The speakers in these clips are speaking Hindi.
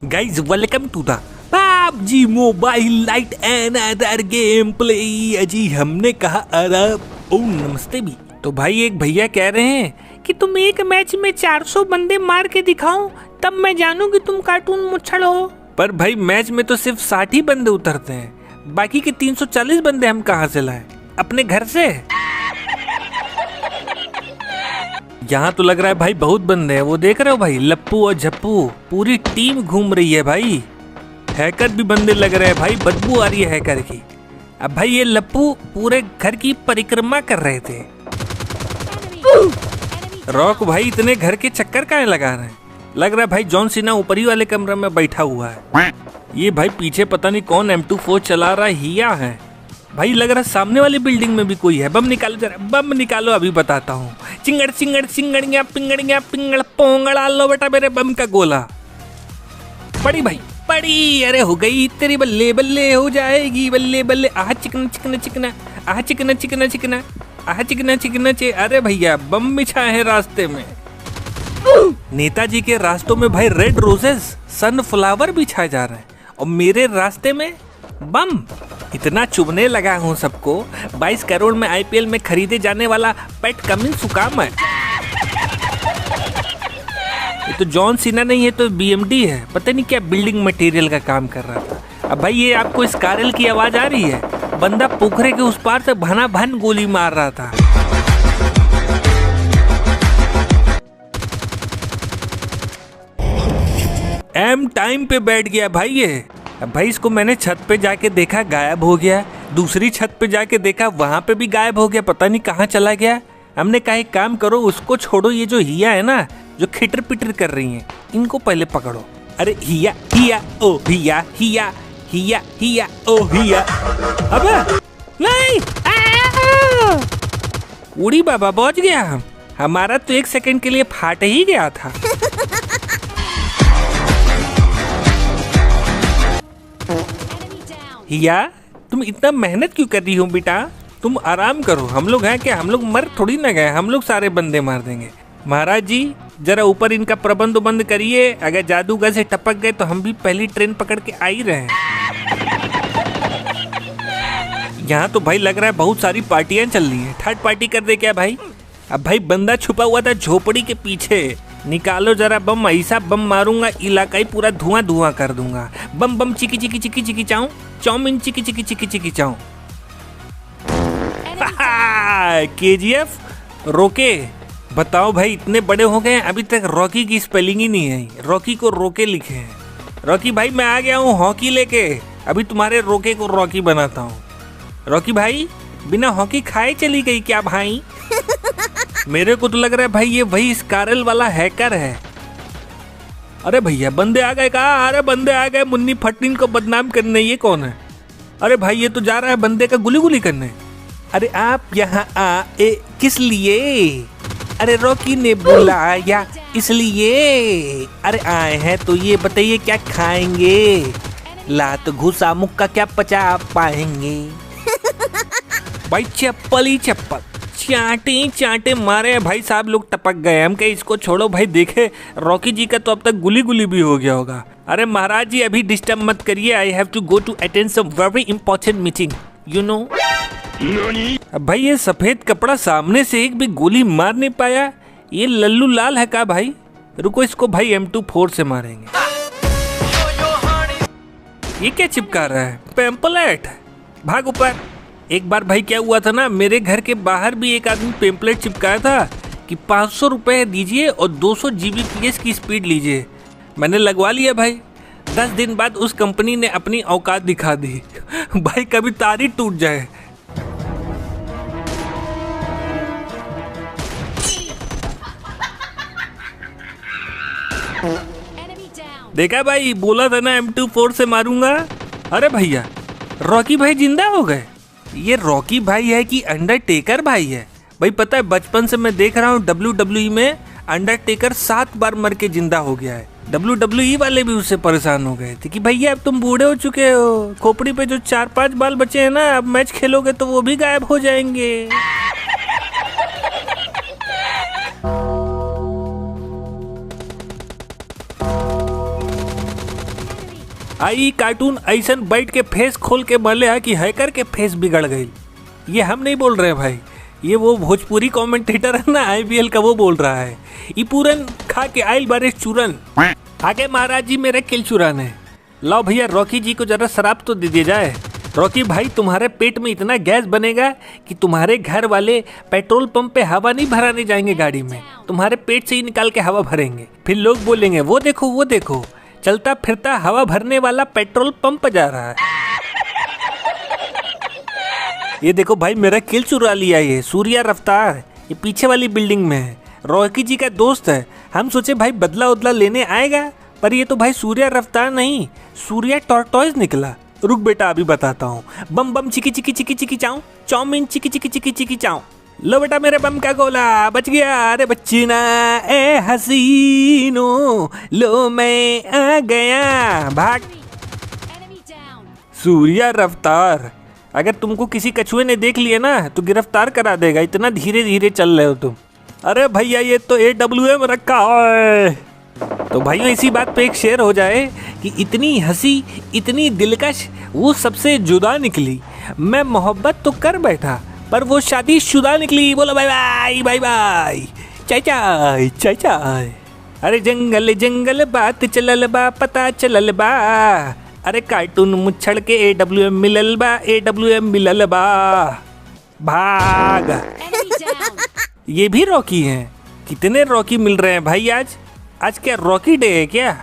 Guys, welcome to the PUBG Mobile Lite and other gameplay। अजी हमने कहा अरब। ओ नमस्ते भी। तो भाई एक भैया कह रहे हैं कि तुम एक मैच में 400 बंदे मार के दिखाओ तब मैं जानूं कि तुम कार्टून मुच्छड़ हो। पर भाई मैच में तो सिर्फ 60 ही बंदे उतरते हैं, बाकी के 340 बंदे हम कहाँ से लाए? अपने घर से। यहाँ तो लग रहा है भाई बहुत बंदे हैं। वो देख रहे हो भाई, लप्पू और झप्पू पूरी टीम घूम रही है भाई। हैकर भी बंदे लग रहे हैं भाई, बदबू आ रही है हैकर की। अब भाई ये लप्पू पूरे घर की परिक्रमा कर रहे थे। रॉक भाई इतने घर के चक्कर काहे लगा रहे हैं? लग रहा है भाई जॉन सीना ऊपरी वाले कमरे में बैठा हुआ है। ये भाई पीछे पता नहीं कौन M24 चला रहा है, हिया है भाई। लग रहा है सामने वाली बिल्डिंग में भी कोई है। बम निकालो जरा, बम निकालो, अभी बताता हूँ। चिंगड़ चिंगड़ चिंगड़िया पिंगड़िया पिंगड़ पोंगड़ा लो बेटा मेरे बम का गोला। पड़ी भाई पड़ी, अरे हो गई तेरी बल्ले बल्ले हो जाएगी बल्ले बल्ले। आह चिकना चिकना चिकना, आह चिकना चिकना चिकना, आह चिकना चिकना चे। अरे भैया बम बिछा है रास्ते में। नेताजी के रास्तों में भाई रेड रोजेस सनफ्लावर बिछाए जा रहे हैं और मेरे रास्ते में बम। इतना चुभने लगा हूँ सबको। 22 करोड़ में IPL में खरीदे जाने वाला पैट कमिंस हुकाम है। ये तो जॉन सीना नहीं है तो BMD है, पता नहीं क्या बिल्डिंग मटेरियल का काम कर रहा था। अब भाई ये आपको स्कारल की आवाज आ रही है? बंदा पोखरे के उस पार से भना भन गोली मार रहा था। एम टाइम पे बैठ गया भाई ये। अब भाई इसको मैंने छत पे जाके देखा, गायब हो गया। दूसरी छत पे जाके देखा, वहां पे भी गायब हो गया, पता नहीं कहाँ चला गया। हमने कहा एक काम करो, उसको छोड़ो, ये जो हिया है ना जो खिटर पिटर कर रही हैं, इनको पहले पकड़ो। अरे हिया हिया ओ हिया हिया हिया हिया ओ हिया। अबे नहीं, उड़ी बाबा पहुंच गया हम। हमारा तो 1 सेकंड के लिए फाट ही गया था। हिया तुम इतना मेहनत क्यों कर रही हो बेटा? तुम आराम करो, हम लोग हैं क्या? हम लोग मर थोड़ी ना गए, हम लोग सारे बंदे मार देंगे। महाराज जी जरा ऊपर इनका प्रबंध बंद करिए, अगर जादूगर से टपक गए तो हम भी पहली ट्रेन पकड़ के आ ही रहे हैं। यहाँ तो भाई लग रहा है बहुत सारी पार्टियां चल रही हैं। थर्ड पार्टी कर दे क्या भाई? अब भाई बंदा छुपा हुआ था झोपड़ी के पीछे, निकालो जरा बम। ऐसा बम मारूंगा इलाका ही पूरा धुआं धुआं कर दूंगा। बम बम चिकी चिकी चिकी चिकी चाऊ, चाउमीन चिकी चिकी चिकी चिकी चाऊ। KGF रोके। बताओ भाई इतने बड़े हो गए अभी तक रॉकी की स्पेलिंग ही नहीं आई। रॉकी को रोके लिखे हैं। रॉकी भाई मैं आ गया हूँ हॉकी लेके, अभी तुम्हारे रोके को रॉकी बनाता हूँ। रॉकी भाई बिना हॉकी खाए चली गई क्या भाई? मेरे को तो लग रहा है भाई ये वही स्कारल वाला हैकर है। अरे भैया बंदे आ गए कहा? अरे बंदे आ गए मुन्नी फटनीन को बदनाम करने। ये कौन है? अरे भाई ये तो जा रहा है बंदे का गुली गुली करने। अरे आप यहाँ आए किस लिए? अरे रॉकी ने बुलाया इसलिए। अरे आए हैं तो ये बताइए क्या खाएंगे? लात घुसा मुक्का क्या पचा पाएंगे? भाई चप्पल ही चप्पल, चाटे चाटे मारे भाई साहब लोग टपक गए। हम कहे इसको छोड़ो भाई, देखे रॉकी जी का तो अब तक गुली गुली भी हो गया होगा। अरे महाराज जी अभी डिस्टर्ब मत करिए, I have to go to attend some very important meeting you know. अब भाई ये सफेद कपड़ा सामने से एक भी गोली मार नहीं पाया, ये लल्लू लाल है का भाई? रुको इसको भाई M24 से मारेंगे। ये क्या चिपका रहा है? पेम्पलेट, भाग ऊपर। एक बार भाई क्या हुआ था ना, मेरे घर के बाहर भी एक आदमी पेम्पलेट चिपकाया था कि 500 रुपये दीजिए और 200 Gbps की स्पीड लीजिए। मैंने लगवा लिया भाई। 10 दिन बाद उस कंपनी ने अपनी औकात दिखा दी। भाई कभी तार ही टूट जाए। देखा भाई, बोला था ना M24 से मारूंगा। अरे भैया रॉकी भाई जिंदा हो गए। ये रॉकी भाई है कि अंडरटेकर भाई है? भाई पता है बचपन से मैं देख रहा हूँ WWE में अंडरटेकर 7 बार मर के जिंदा हो गया है। WWE वाले भी उससे परेशान हो गए थे कि भैया अब तुम बूढ़े हो चुके हो, खोपड़ी पे जो 4-5 बाल बचे हैं ना, अब मैच खेलोगे तो वो भी गायब हो जाएंगे। आई कार्टून ऐसन बैठ के फेस खोल के बोले है कि हैकर के फेस बिगड़ गई। ये हम नहीं बोल रहे भाई, ये वो भोजपुरी कमेंटेटर है ना IPL का, वो बोल रहा है। ये पूरन खा के आइल बारिश चूरन, आगे महाराज जी मेरे किल चुराने। लाओ भैया रॉकी जी को जरा शराब तो दे दिया जाए। रॉकी भाई तुम्हारे पेट में इतना गैस बनेगा कि तुम्हारे घर वाले पेट्रोल पंप पे हवा नहीं भराने जाएंगे गाड़ी में, तुम्हारे पेट से ही निकाल के हवा भरेंगे। फिर लोग बोलेंगे वो देखो चलता फिरता हवा भरने वाला पेट्रोल पंप जा रहा है। ये देखो भाई मेरा किल चुरा लिया ये सूर्या रफ्तार, ये पीछे वाली बिल्डिंग में है, रॉकी जी का दोस्त है। हम सोचे भाई बदला उदला लेने आएगा, पर ये तो भाई सूर्या रफ्तार नहीं, सूर्या टॉर्टोइज निकला। रुक बेटा अभी बताता हूँ। बम बम चिकी चिकी चिकी चिकी चाऊ, चाउमीन चिकी चिकी चिकी चिकी चाऊ। लो बेटा मेरे बम का गोला बच गया। अरे बच्ची ना ए हसीनो, लो मैं आ गया, भाग। सूर्या रफ्तार, अगर तुमको किसी कछुए ने देख लिया ना तो गिरफ्तार करा देगा, इतना धीरे धीरे चल रहे हो तुम। अरे भैया ये तो AWM रखा है। तो भाइयों इसी बात पे एक शेर हो जाए कि इतनी हंसी इतनी दिलकश वो सबसे जुदा निकली, मैं मोहब्बत तो कर बैठा पर वो शादीशुदा निकली। बोलो बाय बाय बाय बाय, चाय चाय चाय चाय। अरे जंगल जंगल बात चलल बा, पता चलल बा, अरे कार्टून मुच्छड़ के AWM मिलल बा, AWM मिलल बा, भाग। ये भी रॉकी हैं, कितने रॉकी मिल रहे हैं भाई आज क्या रॉकी डे है क्या?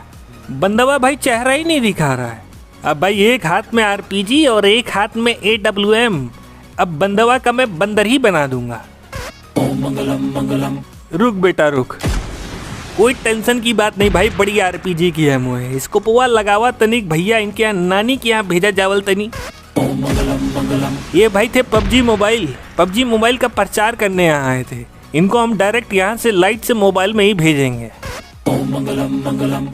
बंदवा भाई चेहरा ही नहीं दिखा रहा है। अब भाई एक हाथ में RPG और एक हाथ में AWM, अब बंदवा का मैं बंदर ही बना दूंगा। ओम मंगलम मंगलम। रुक बेटा रुक, कोई टेंशन की बात नहीं भाई, बड़ी RPG की है मुझे। इसको पोवा लगावा तनिक भैया, इनके यहाँ नानी के यहाँ भेजा जावल तनी। ओम मंगलम मंगलम। ये भाई थे PUBG मोबाइल का प्रचार करने यहाँ आए थे। इनको हम डायरेक्ट यहाँ से लाइट से मोबाइल में ही भेजेंगे। ओम मंगलम मंगलम,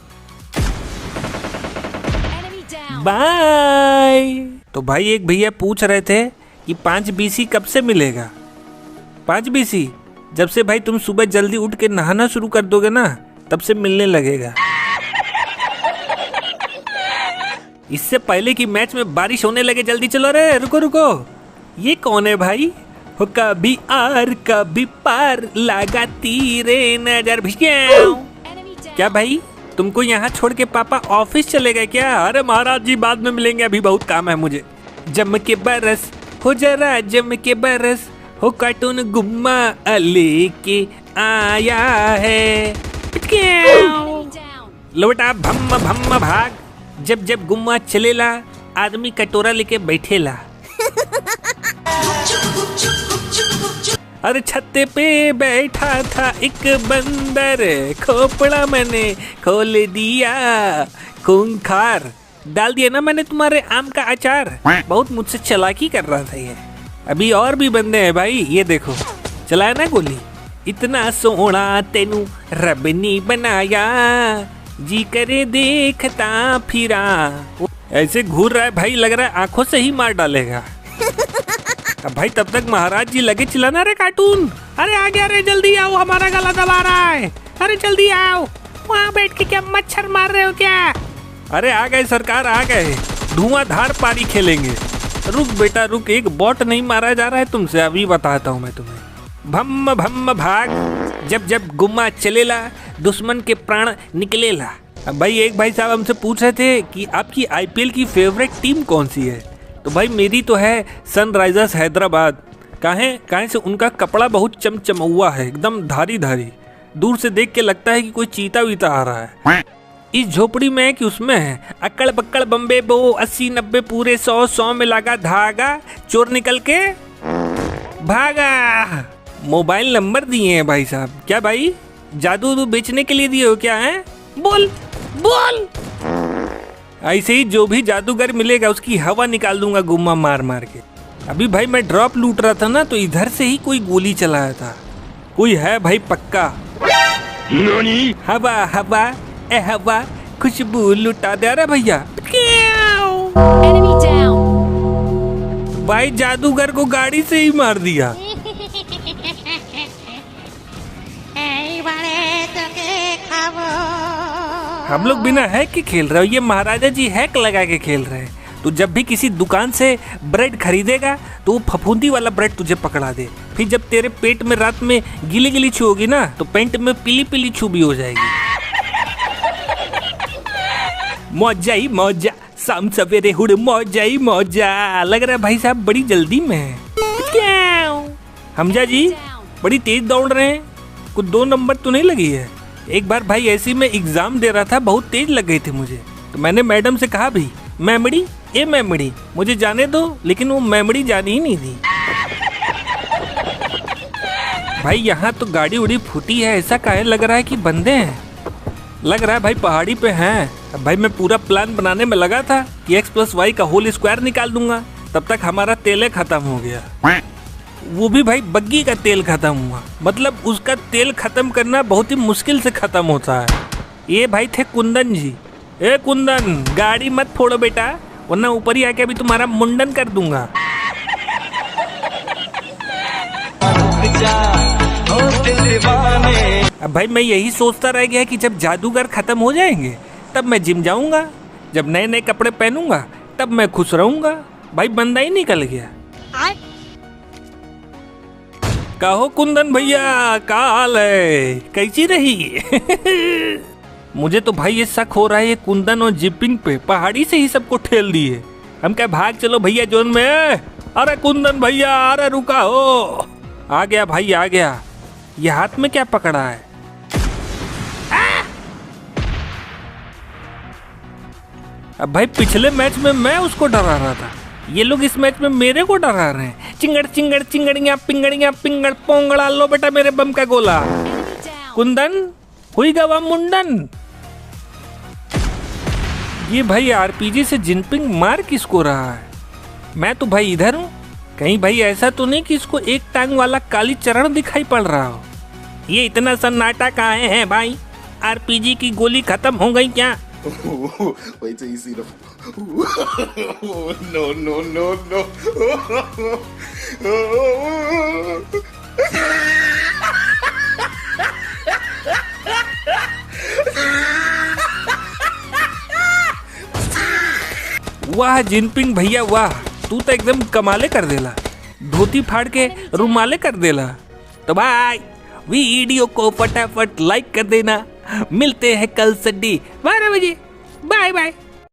बाय। तो भाई एक भैया पूछ रहे थे कि 5 BC कब से मिलेगा? 5 BC जब से भाई तुम सुबह जल्दी उठ के नहाना शुरू कर दोगे ना, तब से मिलने लगेगा। इससे पहले कि मैच में बारिश होने लगे, जल्दी चलो रे, रुको रुको। ये कौन है भाई? हो कभी आर कभी पार लगाती रे नजर भी। क्या भाई तुमको यहाँ छोड़ के पापा ऑफिस चले गए क्या? अरे महाराज जी बाद में मिलेंगे, अभी बहुत काम है मुझे। जम के बरस हो जरा जम के बरस हो, कार्टून गुम्मा लेके आया है। लो बेटा भम्म भम्म भाग, जब जब गुम्मा चलेला आदमी कटोरा लेके बैठेला। अरे छत्ते पे बैठा था एक बंदर, खोपड़ा मैंने खोल दिया, खूंखार डाल दिया ना मैंने तुम्हारे आम का अचार। बहुत मुझसे चालाकी कर रहा था ये। अभी और भी बंदे हैं भाई, ये देखो चलाया ना गोली। इतना सोना तेनू रब ने बनाया, जी करे देखता फिरा। ऐसे घूर रहा है भाई, लग रहा है आंखों से ही मार डालेगा। अब भाई तब तक महाराज जी लगे चिल्लाना, रे कार्टून अरे आ गया रे, जल्दी आओ हमारा गला दबा रहा है, अरे जल्दी आओ। वहाँ बैठ के क्या मच्छर मार रहे हो क्या? अरे आ गए सरकार आ गए, धुआंधार पारी खेलेंगे। रुक बेटा रुक, एक बॉट नहीं मारा जा रहा है तुमसे, अभी बताता हूँ मैं तुम्हें। भम्म भम्म भाग, जब जब गुम्मा चलेला दुश्मन के प्राण निकलेला। अब भाई एक भाई साहब हमसे पूछ रहे थे कि आपकी IPL की फेवरेट टीम कौन सी है? तो भाई मेरी तो है सनराइजर्स हैदराबाद। काहे से उनका कपड़ा बहुत चमचमौआ है, एकदम धारी धारी, दूर से देख के लगता है कि कोई चीता वीता आ रहा है। इस झोपड़ी में है कि उसमें है, अक्कड़ बक्कड़ बम्बे बो 80-90 पूरे 100 में लगा धागा, चोर निकल के भागा। मोबाइल नंबर दिए हैं भाई साहब। क्या भाई जादू बेचने के लिए दिए हो क्या है? बोल बोल। ऐसे ही जो भी जादूगर मिलेगा उसकी हवा निकाल दूंगा गुम्मा मार मार के। अभी भाई मैं ड्रॉप लूट रहा था ना, तो इधर से ही कोई गोली चलाया था। कोई है भाई पक्का? हवा हवा ए हवा, खुशबू लुटा दे रहा भैया। भाई जादूगर को गाड़ी से ही मार दिया। बड़े तो के खाबो। हम लोग बिना हैक के खेल रहे हो, ये महाराजा जी हैक लगा के खेल रहे हैं। तो जब भी किसी दुकान से ब्रेड खरीदेगा तो वो फफूंदी वाला ब्रेड तुझे पकड़ा दे, फिर जब तेरे पेट में रात में गीली गीली छू होगी ना तो पेंट में पीली पीली छू भी हो जाएगी। मौजा ही मौजा, शाम सवेरे हुड़ मौजा ही मौजा। लग रहा है भाई साहब बड़ी जल्दी में है। हमजा जी बड़ी तेज दौड़ रहे हैं, कुछ 2 नंबर तो नहीं लगी है? एक बार भाई ऐसी में एग्जाम दे रहा था, बहुत तेज लग गई थी मुझे, तो मैंने मैडम से कहा भी मेमड़ी ए मेमड़ी मुझे जाने दो, लेकिन वो मेमड़ी जानी ही नहीं थी। भाई यहाँ तो गाड़ी उड़ी फूटी है, ऐसा काहे लग रहा है कि बंदे हैं? लग रहा है भाई पहाड़ी पे हैं। अब भाई मैं पूरा प्लान बनाने में लगा था कि x+y का होल स्क्वायर निकाल दूंगा, तब तक हमारा तेल खत्म हो गया। वो भी भाई बग्गी का तेल खत्म हुआ, मतलब उसका तेल खत्म करना बहुत ही मुश्किल से खत्म होता है। ये भाई थे कुंदन जी। ए कुंदन, गाड़ी मत फोड़ो बेटा, वरना ऊपर ही आके अभी तुम्हारा मुंडन कर दूंगा। अब भाई मैं यही सोचता रह गया कि जब जादूगर खत्म हो जाएंगे तब मैं जिम जाऊंगा, जब नए नए कपड़े पहनूंगा तब मैं खुश रहूंगा। भाई बंदा ही निकल गया। कहो कुंदन भैया, का हाल है, कैसी रही? मुझे तो भाई ये शक हो रहा है ये कुंदन और जिपिंग पे पहाड़ी से ही सबको ठेल दिए। हम क्या भाग चलो भैया जोन में। अरे कुंदन भैया, अरे रुका हो। आ गया भाई आ गया। ये हाथ में क्या पकड़ा है? अब भाई पिछले मैच में मैं उसको डरा रहा था, ये लोग इस मैच में मेरे को डरा रहे हैं। चिंगड़ चिंगड़ चिंगड़ियां पिंगड़ियां पिंगड़ पोंगड़ा, लो बेटा मेरे बम का गोला। कुंदन हुई गवा मुंडन। ये भाई आरपीजी से जिनपिंग मार किसको रहा है? मैं तो भाई इधर हूँ, कहीं भाई ऐसा तो नहीं कि इसको एक टांग वाला काली चरण दिखाई पड़ रहा हो। ये इतना सन्नाटा कहाँ है भाई? आरपीजी की गोली खत्म हो गई क्या? Wait till you see the. No, no, no, no. वाह जिनपिंग भैया वाह, तू तो एकदम कमाले कर देला, धोती फाड़ के रुमाले कर देला। तो भाई वीडियो को फटाफट लाइक कर देना। मिलते हैं कल संडे 12 बजे। Bye bye.